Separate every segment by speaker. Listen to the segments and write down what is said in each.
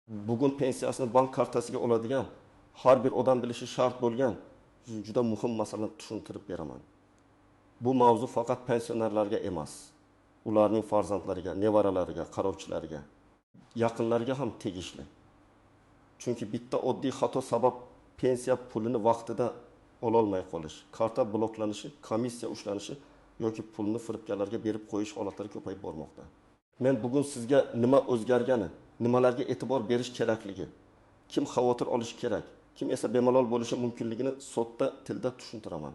Speaker 1: Bugun pensiyasini bank kartasiga oladigan har bir odam bilishi shart bo'lgan juda muhim masalani tushuntirib beraman. Bu mavzu faqat pensionerlarga emas, ularning farzandlariga, nevaralariga, qarovchilariga, yaqinlariga ham tegishli. Chunki bitta oddiy xato sabab pensiya pulini vaqtida ololmay qolish, karta bloklanishi, komissiya ushlanishi yoki pulni firibgarlarga berib qo'yish holatlari ko'payib bormoqda. Men bugun sizga nima o'zgargani, nimalarga e'tibor berish kerakligi, kim xavotir olishi kerak, kim esa bemalol bo'lishi mumkinligini sodda tilda tushuntiraman.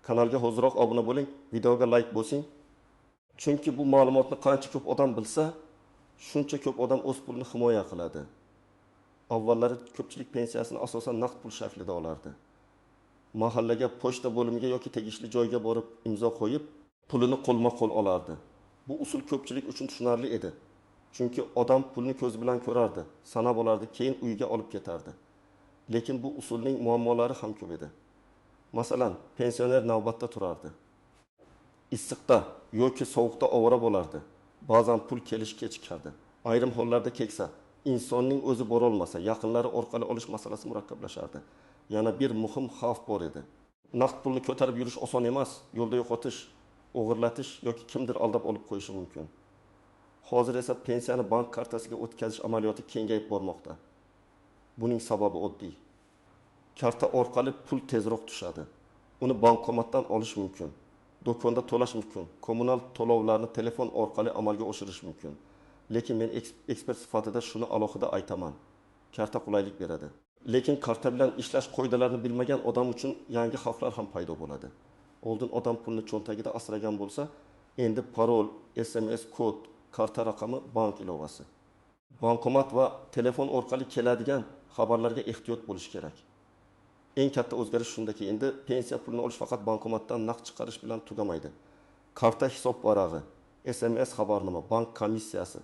Speaker 1: Kanalga hoziroq obuna bo'ling, videoga like bosing. Chunki bu ma'lumotni qancha ko'p odam bilsa, shuncha ko'p odam o'z pulini himoya qiladi. Avvallari ko'pchilik pensiyasini asosan naqd pul shaklida olardi. Mahallaga, pochta bo'limiga yoki tegishli joyga borib imzo qo'yib, pulini qo'lma-qo'l olardi. Bu usul ko'pchilik uchun tushunarli edi. Chunki odam pulni ko'z bilan ko'rardi, sanab olardi, keyin uyiga olib ketardi. Lekin bu usulning muammolari ham ko'p edi. Masalan, pensioner navbatda turardi. Issiqda yoki sovuqda ovora bo'lardi. Ba'zan pul kelish kechikardi. Ayrim hollarda keksa, insonning o'zi bora olmasa, yaqinlari orqali olish masalasi murakkablashardi. Yana bir muhim xavf bor edi. Naqd pulni ko'tarib yurish oson emas, yo'lda yo'qotish, o'g'irlatish yoki kimdir aldab olib qo'yishi mumkin. Hozir esa pensiyani bank kartasiga o'tkazish amaliyoti kengayib bormoqda. Buning sababi oddiy. Karta orqali pul tezroq tushadi. Uni bankomatdan olish mumkin. Do'konda to'lash mumkin. Kommunal to'lovlarni telefon orqali amalga oshirish mumkin. Lekin men ekspert sifatida shuni alohida aytaman. Karta qulaylik beradi. Lekin karta bilan ishlash qoidalarini bilmagan odam uchun yangi xavflar ham paydo bo'ladi. Oldin odam pulni cho'ntagida asragan bo'lsa, endi parol, SMS kod, karta raqami, bank ilovasi. Bankomat va telefon orqali keladigan xabarlarga ehtiyot bo'lish kerak. Eng katta o'zgarish shundaki, endi pensiya pulini olish faqat bankomatdan naqd chiqarish bilan tugamaydi. Karta hisob varag'i, SMS xabarnoma, bank komissiyasi,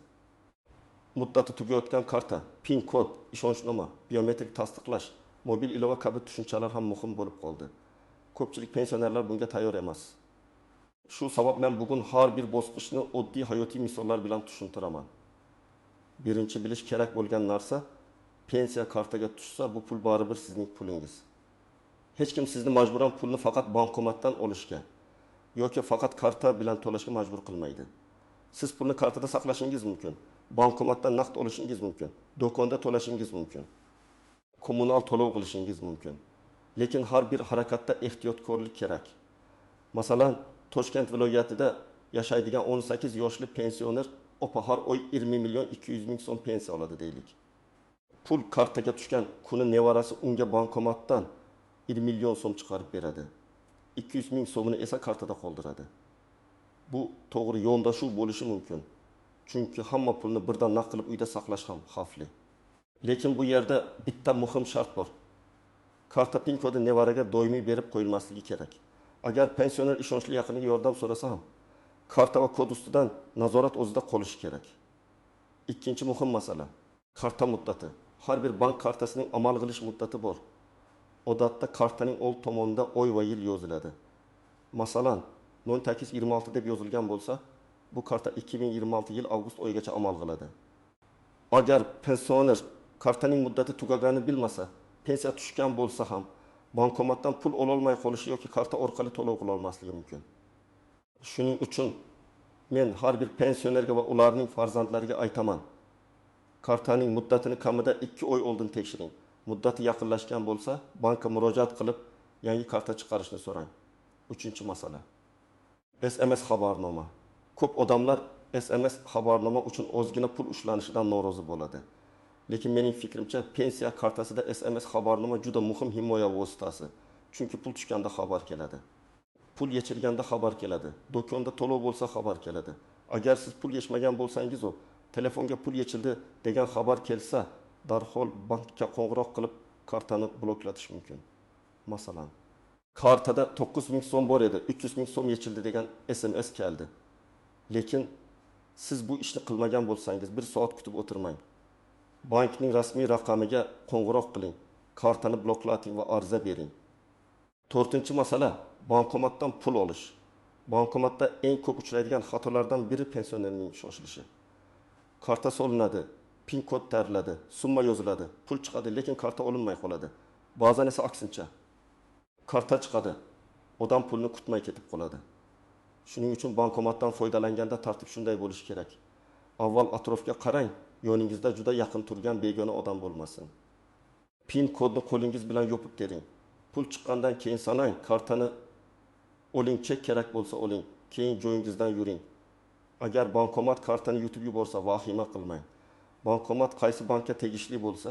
Speaker 1: muddati tugayotgan karta, PIN kod, ishonchnoma, biometrik tasdiqlash, mobil ilova kabi tushunchalar ham muhim bo'lib qoldi. Ko'pchilik pensionerlar bunga tayyor emas. Shu sabab men bugun har bir bosqichni oddiy hayotiy misollar bilan tushuntiraman. Birinchi bilish kerak bo'lgan narsa, pensiya kartaga tushsa bu pul baribir sizning pulingiz. Hech kim sizni majburan pulni faqat bankomatdan olishga yoki faqat karta bilan to'lashga majbur qilmaydi. Siz pulni kartada saqlashingiz mumkin, bankomatdan naqd olishingiz mumkin, do'konda to'lashingiz mumkin, kommunal to'lov qilishingiz mumkin. Lekin har bir harakatda ehtiyotkorlik kerak. Masalan, Toshkent viloyatida yashaydigan 18 yoshli pensioner har oy 20 million 200 ming so'm pensiya oladi deylik. Pul kartaga tushgan kuni nevarasi unga bankomatdan 1 million so'm chiqarib beradi. 200 ming so'mini esa kartada qoldiradi. Bu to'g'ri yondashuv bo'lishi mumkin. Chunki hamma pulni birdan naqd qilib uyda saqlash ham xavfli. Lekin bu yerda bitta muhim shart bor. Karta PIN kodi nevaraga doimiy berib qo'yilmasligi kerak. Agar pensioner ishonchli yaqiniga yordam so'rasa ham, karta va kod ustidan nazorat o'zida qolishi kerak. Ikkinchi muhim masala, karta muddati. Har bir bank kartasining amal qilish muddati bor. Odatda kartaning old tomonida oy va yil yoziladi. Masalan, 0826 deb yozilgan bo'lsa, bu karta 2026 yil avgust oyigacha amal qiladi. Agar pensioner kartaning muddati tugaganini bilmasa, pensiya tushgan bo'lsa ham bankomatdan pul ololmay qolishi yoki karta orqali to'lov qila olmasligi mumkin. Shuning uchun men har bir pensionerga va ularning farzandlariga aytaman. Kartaning muddatini kamida 2 oy oldin tekshiring. Muddati yaqinlashgan bo'lsa, bankka murojaat qilib, yangi karta chiqarishni so'rang. Uchinchi masala. SMS xabarnoma. Ko'p odamlar SMS xabarnoma uchun ozgina pul ushlanishidan norozi bo'ladi. Lekin mening fikrimcha, pensiya kartasida SMS xabarnoma juda muhim himoya vositasi. Chunki pul tushganda xabar keladi. Pul yechilganda xabar keladi. Do'konda to'lov bo'lsa xabar keladi. Agar siz pul yechmagan bo'lsangiz, telefonga pul yechildi degan xabar kelsa, darhol bankka qo'ng'iroq qilib kartani bloklatish mumkin. Masalan, kartada 9 ming so'm bor edi, 300 ming so'm yechildi degan SMS keldi. Lekin siz bu ishni qilmagan bo'lsangiz, 1 soat kutib o'tirmang. Bankning rasmiy raqamiga qo'ng'iroq qiling, kartani bloklating va ariza bering. 4-chi masala, bankomatdan pul olish. Bankomatda eng ko'p uchraydigan xatolardan biri pensionerning shoshilishi. Karta solinadi, pin kod teriladi, summa yoziladi, pul chiqadi, lekin karta olinmay qoladi. Ba'zan esa aksincha. Karta chiqadi, odam pulni kutmay ketib qoladi. Shuning uchun bankomatdan foydalanganda tartib shunday bo'lishi kerak. Avval atrofga qarang, yoningizda juda yaqin turgan begona odam bo'lmasin. Pin kodni qo'lingiz bilan yopib tering. Pul chiqqandan keyin sanang, kartani oling, chek kerak bo'lsa oling, keyin joyingizdan yuring. Agar bankomat kartani yutib yuborsa, vahima qilmang. Bankomat qaysi bankka tegishli bo'lsa,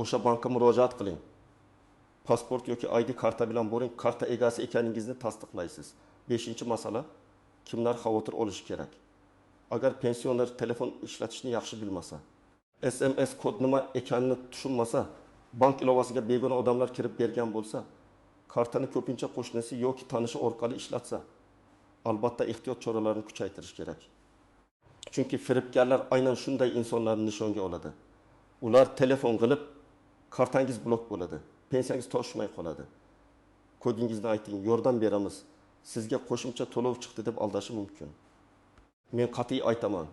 Speaker 1: o'sha bankka murojaat qiling. Pasport yoki ID karta bilan boring, karta egasi ekaningizni tasdiqlaysiz. 5-masala, kimlar xavotir olishi kerak. Agar pensioner telefon ishlatishni yaxshi bilmasa, SMS kod nima ekanini tushunmasa, bank ilovasiga begona odamlar kirib bergan bo'lsa, kartani ko'pincha qo'shnisi yoki tanishi orqali ishlatsa, albatta ehtiyot choralarini kuchaytirish kerak. Chunki firibgarlar aynan shunday insonlarni nishonga oladi. Ular telefon qilib, kartangiz blok bo'ladi, pensiyangiz to'shmay qoladi. Kodingizni ayting, yordam beramiz, sizga qo'shimcha to'lov chiqdi deb aldashi mumkin. Men qat'iy aytaman.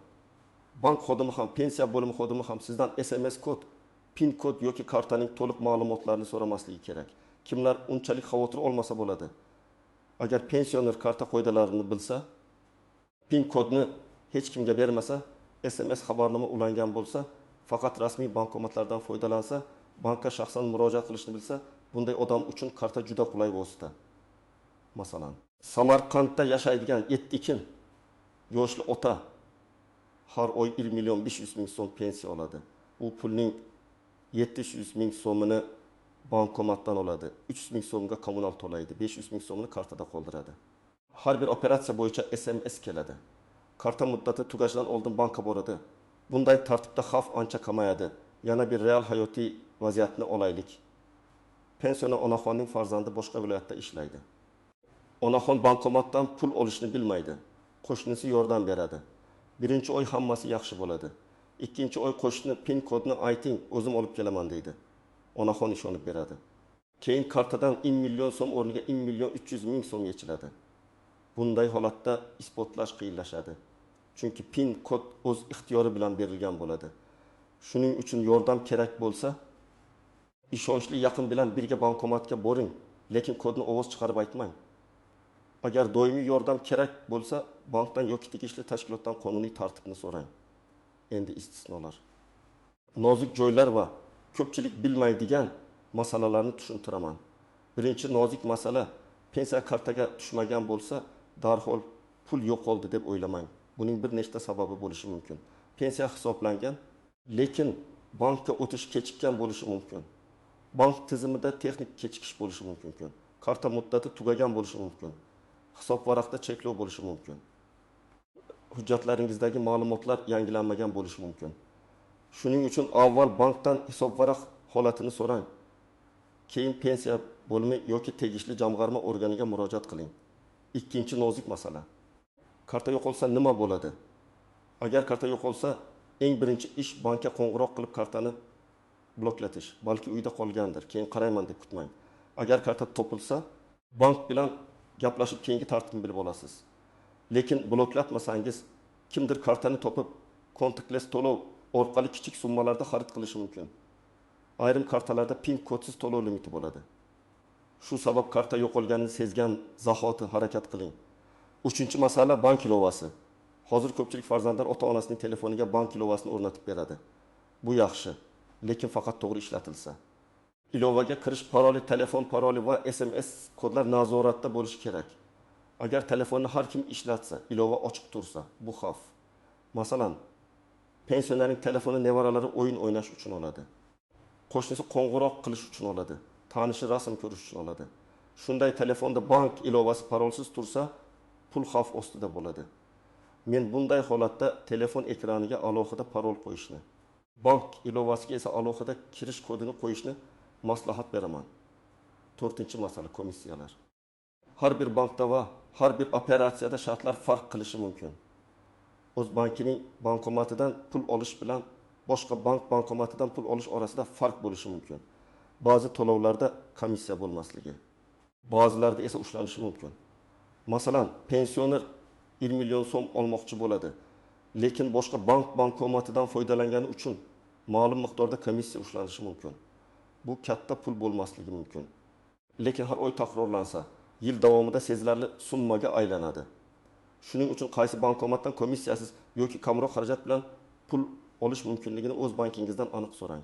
Speaker 1: Bank xodimi ham, pensiya bo'limi xodimi ham sizdan SMS kod, pin kod yoki kartaning to'liq ma'lumotlarini so'ramasligi kerak. Kimlar unchalik xavotir olmasa bo'ladi. Agar pensioner karta qoidalarini bilsa, pin kodni hech kimga bermasa, SMS xabarnoma ulangan bo'lsa, faqat rasmiy bankomatlardan foydalansa, bankka shaxsan murojaat qilishni bilsa, bunday odam uchun karta juda qulay vosita. Masalan, Samarqandda yashaydigan Yettikin yoshli ota har oy 1.500.000 so'm pensiya oladi. U pulning 700.000 so'mini bankomatdan oladi, 300.000 so'mga kommunal to'laydi, 500.000 so'mini kartada qoldiradi. Har bir operatsiya bo'yicha SMS keladi. Karta muddati tugashidan oldin bankka boradi. Bunday tartibda xavf ancha kamayadi. Yana bir real hayotiy vaziyatni olaylik. Pensioner onaxonning farzandi boshqa viloyatda ishlaydi. Onaxon bankomatdan pul olishni bilmaydi. Qo'shnisi yordam beradi. Birinchi oy hammasi yaxshi bo'ladi. Ikkinchi oy qo'shni pin kodni ayting, o'zim olib kelaman deydi. Onaxon ishonib beradi. Keyin kartadan 1 million so'm o'rniga 1.300.000 so'm yechiladi. Bunday holatda isbotlash qiyinlashadi. Chunki pin kod o'z ixtiyori bilan berilgan bo'ladi. Shuning uchun yordam kerak bo'lsa, ishonchli yaqin bilan birga bankomatga boring, lekin kodni ovoz chiqarib aytmang. Agar doimiy yordam kerak bo'lsa, bankdan yoki tegishli tashkilotdan qonuniy tartibni so'rang. Endi istisnolar. Nozik joylar va ko'pchilik bilmaydigan masalalarni tushuntiraman. Birinchi nozik masala, pensiya kartaga tushmagan bo'lsa, darhol pul yo'qoldi deb o'ylamang. Buning bir nechta sababi bo'lishi mumkin. Pensiya hisoblangan, lekin bankka o'tish kechikkan bo'lishi mumkin. Bank tizimida texnik kechikish bo'lishi mumkin. Karta muddati tugagan bo'lishi mumkin. Hisob varaqda cheklov bo'lishi mumkin. Hujjatlaringizdagi ma'lumotlar yangilanmagan bo'lishi mumkin. Shuning uchun avval bankdan hisob varaq holatini so'rang. Keyin pensiya bo'limi yoki tegishli jamg'arma organiga murojaat qiling. Ikkinchi nozik masala. Karta yo'qolsa nima bo'ladi? Agar karta yo'qolsa, eng birinchi ish bankka qo'ng'iroq qilib kartani bloklatish. Balki uyda qolgandir, keyin qarayman deb kutmang. Agar karta topilsa, bank bilan gaplashib keyingi tartibni bilib olasiz. Lekin bloklatmasangiz, kimdir kartani topib, contactless to'lov orqali kichik summalarda xarid qilishi mumkin. Ayrim kartalarda pin kodsiz to'lov limiti bo'ladi. Shu sabab karta yo'qolganini sezgan zahoti harakat qiling. Uchinchi masala bank ilovasi. Hozir ko'pchilik farzandlar ota-onasining telefoniga bank ilovasini o'rnatib beradi. Bu yaxshi, lekin faqat to'g'ri ishlatilsa. Ilovaga kirish paroli, telefon paroli va SMS kodlar nazoratda bo'lishi kerak. Agar telefonni har kim ishlatsa, ilova ochiq tursa, bu xavf. Masalan, pensionerning telefoni nevaralari o'yin o'ynash uchun oladi. Qo'shnisi qo'ng'iroq qilish uchun oladi. Tanishi rasm ko'rish uchun oladi. Shunday telefonda bank ilovasi parolsiz tursa, pul xavf ostida bo'ladi. Men bunday holatda telefon ekraniga alohida parol qo'yishni, bank ilovasiga esa alohida kirish kodini qo'yishni maslahat beraman. 4-masala komissiyalar. Har bir bankda va har bir operatsiyada shartlar farq qilishi mumkin. O'z bankining bankomatidan pul olish bilan boshqa bank bankomatidan pul olish orasida farq bo'lishi mumkin. Ba'zi to'lovlarda komissiya bo'lmasligi, ba'zilarda esa ushlanishi mumkin. Masalan, pensioner 1 million so'm olmoqchi bo'ladi, Lekin boshqa bankomatidan foydalangani uchun ma'lum miqdorda komissiya ushlanishi mumkin. Bu katta pul bo'lmasligi mumkin. Lekin har oy takrorlansa, yil davomida sezilarli summaga aylanadi. Shuning uchun qaysi bankomatdan komissiyasiz yoki kamroq xarajat bilan pul olish mumkinligini o'z bankingizdan aniq so'rang.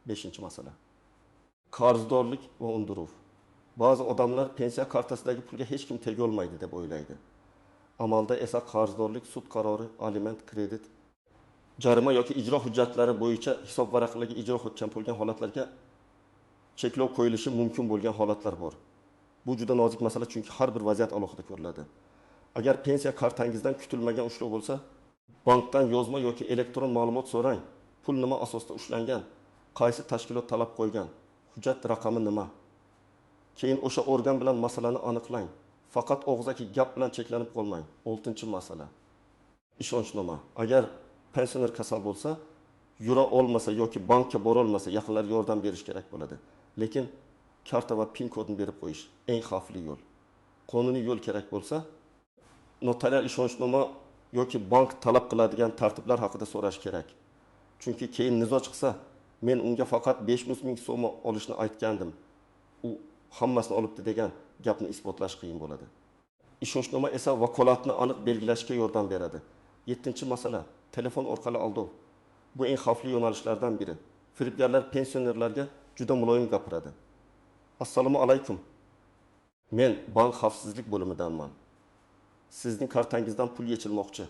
Speaker 1: 5-masala. Qarzdorlik va undiruv. Ba'zi odamlar pensiya kartasidagi pulga hech kim tega olmaydi deb o'ylaydi. Amalda esa qarzdorlik sud qarori, aliment, kredit, jarima yoki ijro hujjatlari bo'yicha hisob varaqlariga ijro hujjat bo'lgan holatlarga cheklov qo'yilishi mumkin bo'lgan holatlar bor. Bu juda nozik masala, chunki har bir vaziyat alohida ko'riladi. Agar pensiya kartangizdan kutilmagan ushlov bo'lsa, bankdan yozma yoki elektron ma'lumot so'rang. Pul nima asosda ushlangan? Qaysi tashkilot talab qo'ygan? Hujjat raqami nima? Keyin o'sha organ bilan masalani aniqlang. Faqat og'zaki gap bilan cheklanib qolmang. 6-masala. Ishonchnoma. Agar pensioner kasal bo'lsa, yura olmasa yoki bankka bora olmasa, yaqinlariga yordam berish kerak bo'ladi. Lekin karta va PIN kodini berib qo'yish eng xavfli yo'l. Qonuniy yo'l kerak bo'lsa, notarial ishonchnoma yoki bank talab qiladigan tartiblar haqida so'rash kerak. Chunki keyin nizo chiqsa, men unga faqat 500 ming so'm olishni aytgandim. U hammasini olibdi degan gapni isbotlash qiyin bo'ladi. Ishonchnoma esa vakolatni aniq belgilashga yordam beradi. 7-masala, telefon orqali aldov. Bu eng xavfli yo'nalishlardan biri. Firibgarlar pensionerlarga juda muloyim gapiradi. Assalomu alaykum. Men bank xavfsizlik bo'limidanman. Sizning kartangizdan pul yechilmoqchi.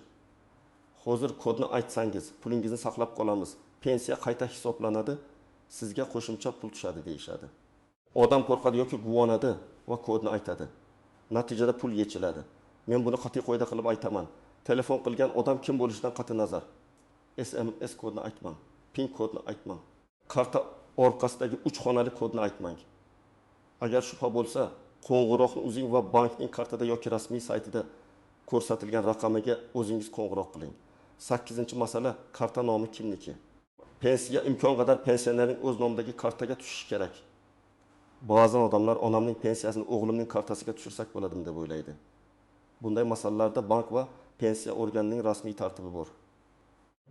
Speaker 1: Hozir kodni aytsangiz, pulingizni saqlab qolamiz. Pensiya qayta hisoblanadi, sizga qo'shimcha pul tushadi deyishadi. Odam qo'rqadi yoki quvonadi va kodni aytadi. Natijada pul yechiladi. Men buni qat'iy qoida qilib aytaman. Telefon qilgan odam kim bo'lishidan qat'iy nazar. SMS kodni aytmang, PIN kodni aytmang. Karta orqasidagi 3 xonali kodni aytmang. Agar shubha bo'lsa, qo'ng'iroqni o'zing va bankning kartada yoki rasmiy saytida ko'rsatilgan raqamiga o'zingiz qo'ng'iroq qiling. 8-masala, karta nomi kimniki? Pensiya imkon qadar pensionerning o'z nomidagi kartaga tushishi kerak. Ba'zan odamlar onamning pensiyasini o'g'limning kartasiga tushirsak bo'ladimi deb o'ylaydi. Bunday masalalarda bank va pensiya organining rasmiy tartibi bor.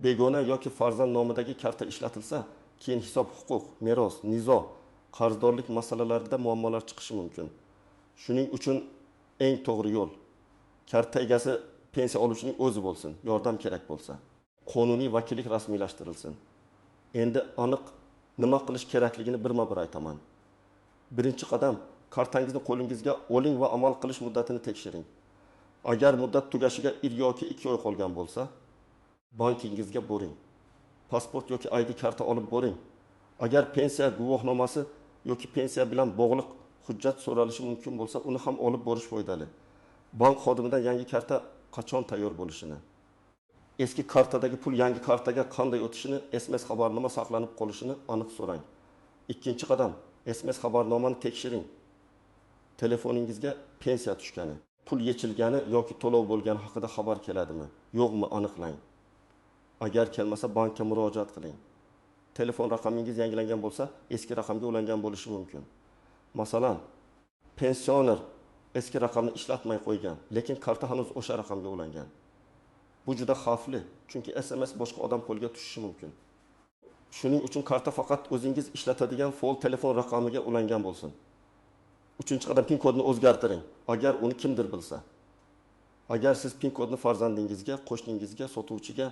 Speaker 1: Begona yoki farzand nomidagi karta ishlatilsa, keyin hisob, huquq, meros, nizo, qarzdorlik masalalarida muammolar chiqishi mumkin. Shuning uchun eng to'g'ri yo'l karta egasi pensiya oluvchining o'zi bo'lsin, yordam kerak bo'lsa. Qonuniy vakillik rasmiylashtirilsin. Endi aniq nima qilish kerakligini birma-bir aytaman. Birinchi qadam, kartangizni qo'lingizga oling va amal qilish muddatini tekshiring. Agar muddat tugashiga 1 yoki 2 oy qolgan bo'lsa, bankingizga boring. Pasport yoki ID karta olib boring. Agar pensiya guvohnomasi yoki pensiya bilan bog'liq hujjat so'ralishi mumkin bo'lsa, uni ham olib borish foydali. Bank xodimidan yangi karta qachon tayyor bo'lishini, eski kartadagi pul yangi kartaga qanday o'tishini, SMS xabarnoma saqlanib qolishini aniq so'rang. Ikkinchi qadam, SMS xabarnomani tekshiring. Telefoningizga pensiya tushgani, pul yechilgani yoki to'lov bo'lgani haqida xabar keladimi, yo'qmi aniqlang. Agar kelmasa, bankka murojaat qiling. Telefon raqamingiz yangilangan bo'lsa, eski raqamga ulangan bo'lishi mumkin. Masalan, pensioner eski raqamni ishlatmay qo'ygan, lekin karta hanuz o'sha raqamga ulangan. Bu juda xavfli, chunki SMS boshqa odam qo'lga tushishi mumkin. Shuning uchun karta faqat o'zingiz ishlatadigan faol telefon raqamiga ulangan bo'lsin. 3-qadam PIN kodni o'zgartiring, agar uni kimdir bilsa. Agar siz PIN kodni farzandingizga, qo'shningizga, sotuvchiga,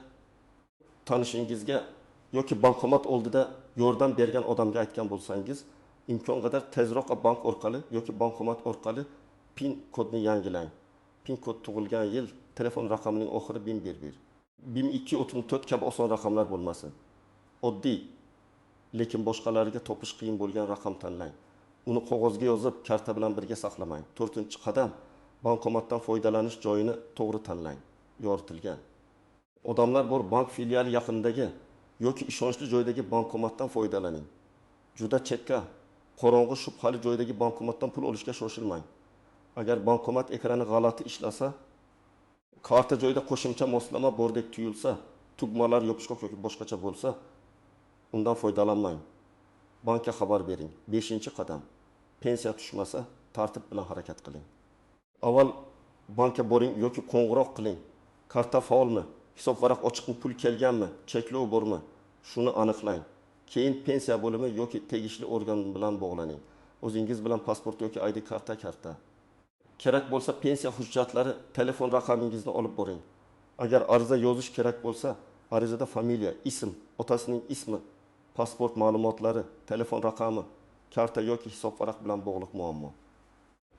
Speaker 1: tanishingizga yoki bankomat oldida yordam bergan odamga aytgan bo'lsangiz, imkon qadar tezroq bank orqali yoki bankomat orqali PIN kodni yangilang. PIN kod tug'ilgan yil, telefon raqamining oxiri 1011. 1002-34 kabi oson raqamlar bo'lmasin. Oddiy, lekin boshqalarga topish qiyin bo'lgan raqam tanlang. Uni qog'ozga yozib, karta bilan birga saqlamang. 4-qadam, bankomatdan foydalanish joyini to'g'ri tanlang. Yoritilgan. Odamlar bor bank filiali yaqinidagi yoki ishonchli joydagi bankomatdan foydalaning. Juda chetga, qorong'u shubhali joydagi bankomatdan pul olishga shoshilmang. Agar bankomat ekrani g'alati ishlasa, karta joyida qo'shimcha moslama bordek tuyulsa, tugmalar yopishqoq yoki boshqacha bo'lsa, undan foydalanmang. Bankka xabar bering. 5-qadam. Pensiya tushmasa, tartib bilan harakat qiling. Avval bankka boring yoki qo'ng'iroq qiling. Karta faolmi? hisob varaq ochiqmi, pul kelganmi, cheklov bormi? Shuni aniqlang. Keyin pensiya bo'limi yoki tegishli organ bilan bog'laning. O'zingiz bilan pasport yoki ID karta. Kerak bo'lsa pensiya hujjatlari, telefon raqamingizni olib boring. Agar ariza yozish kerak bo'lsa, arizada familiya, ism, otasining ismi, pasport ma'lumotlari, telefon raqami, karta yoki hisob varaq bilan bog'liq muammo.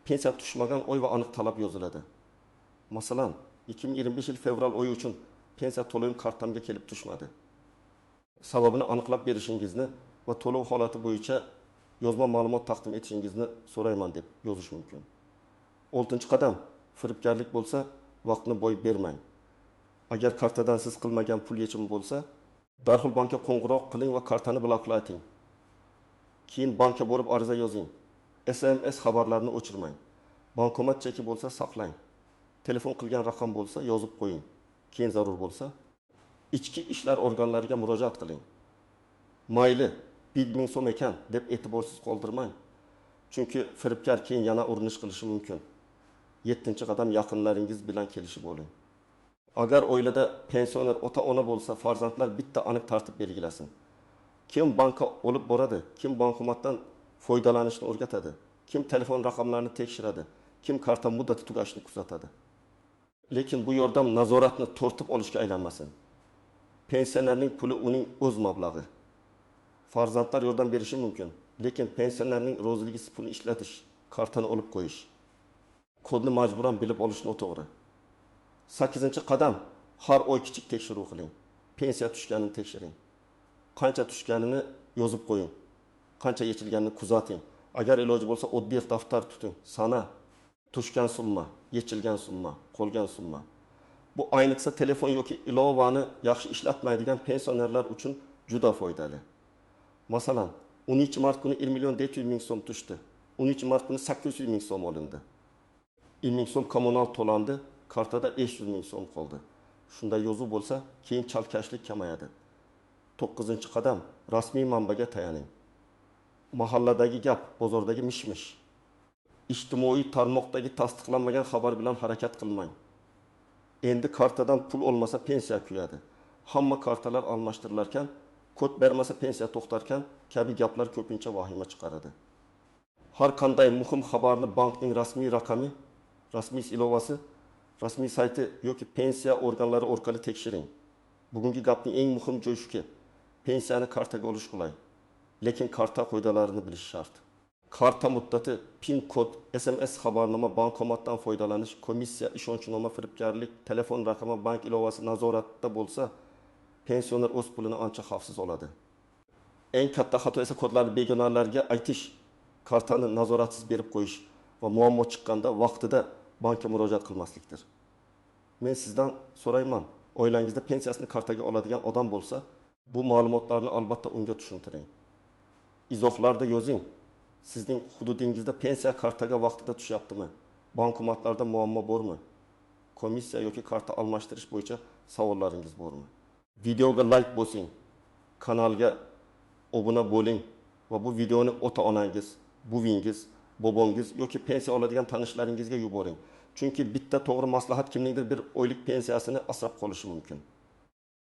Speaker 1: Pensiya tushmagan oy va aniq talab yoziladi. Masalan, 2025 yil fevral oyi uchun pensiya to'lovim kartamga kelib tushmadi. Sababini aniqlab berishingizni va to'lov holati bo'yicha yozma ma'lumot taqdim etishingizni so'rayman deb yozish mumkin. 6-qadam, firibgarlik bo'lsa, vaqtni boy bermang. Agar kartadan siz qilmagan pul yechimi bo'lsa, darhol bankka qo'ng'iroq qiling va kartani bloklating. Keyin bankka borib ariza yozing. SMS xabarlarini o'chirmang. Bankomat cheki bo'lsa saqlang. Telefon qilgan raqam bo'lsa yozib qo'ying. Keyin zarur bo'lsa ichki ishlar organlariga murojaat qiling. Mayli 1000 so'm ekan deb e'tiborsiz qoldirmang. Chunki firibgar keyin yana urinish qilishi mumkin. 7-qadam yaqinlaringiz bilan kelishib oling. Agar oilada pensioner ota-ona bo'lsa, farzandlar bitta aniq tartib belgilasin. Kim bankka olib boradi, kim bankomatdan foydalanishni o'rgatadi, kim telefon raqamlarini tekshiradi, kim karta muddati tugashini kuzatadi. Lekin bu yordam nazoratni tortib olishga aylanmasin. Pensionerning puli uning o'z mablag'i. Farzandlar yordam berishi mumkin, lekin pensionerning roziligi pulni ishlatish, kartani olib qo'yish. Kodni majburan bilib olishni o'to'g'ri. 8-qadam, har oy kichik tekshiruv qiling. Pensiya tushganini tekshiring. Qancha tushganini yozib qo'ying. Qancha yechilganini kuzating. Agar iloji bo'lsa, oddiy daftar tuting. Sana, tushgan summa, yechilgan summa, qolgan summa. Bu ayniqsa telefon yoki ilovani yaxshi ishlatmaydigan pensionerlar uchun juda foydali. Masalan, 13-mart kuni 1.400.000 so'm tushdi. 13-mart kuni 800.000 so'm olindi. 1.000 so'm kommunal to'landi, kartada 500.000 so'm qoldi. Shunday yozuv bo'lsa, keyin chalkashlik kamayadi. 9-qadam, rasmiy manbaga tayaning. Mahalladagi gap, bozordagi mish-mish. Ijtimoiy tarmoqdagi tasdiqlanmagan xabar bilan harakat qilmang. Endi kartadan pul olmasa pensiya kuyadi. Hamma kartalar almashtirilarkan, kod bermasa pensiya to'xtarkan kabi gaplar ko'pincha vahima chiqaradi. Har qanday muhim xabarni bankning rasmiy raqami, rasmiy ilovasi, rasmiy sayti yoki pensiya organlari orqali tekshiring. Bugungi gapning eng muhim joyi shuki, pensiyani kartaga olish qulay, lekin karta qoidalarini bilish shart. Karta muddati, PIN kod, SMS xabarnoma, bankomatdan foydalanish, komissiya, ishonchnoma, firibgarlik, telefon raqami, bank ilovasi nazoratda bo'lsa, pensioner o'z pulini ancha xavfsiz oladi. Eng katta xato esa kodlarni begonalarga aytish, kartani nazoratsiz berib qo'yish va muammo chiqqanda vaqtida bankka murojaat qilmaslikdir. Men sizdan so'rayman, oilangizda pensiyasini kartaga oladigan odam bo'lsa, bu ma'lumotlarni albatta unga tushuntiring. Izohlarda yozing. Sizning hududingizda pensiya kartaga vaqtida tushyaptimi? Bankomatlarda muammo bormi? Komissiya yoki karta almashtirish bo'yicha savollaringiz bormi? Videoga like bosing, kanalga obuna bo'ling va bu videoni ota-onangiz, buvingiz, bobongiz yoki pensiya oladigan tanishlaringizga yuboring. Chunki bitta to'g'ri maslahat kimningdir bir oylik pensiyasini asrab qolishi mumkin.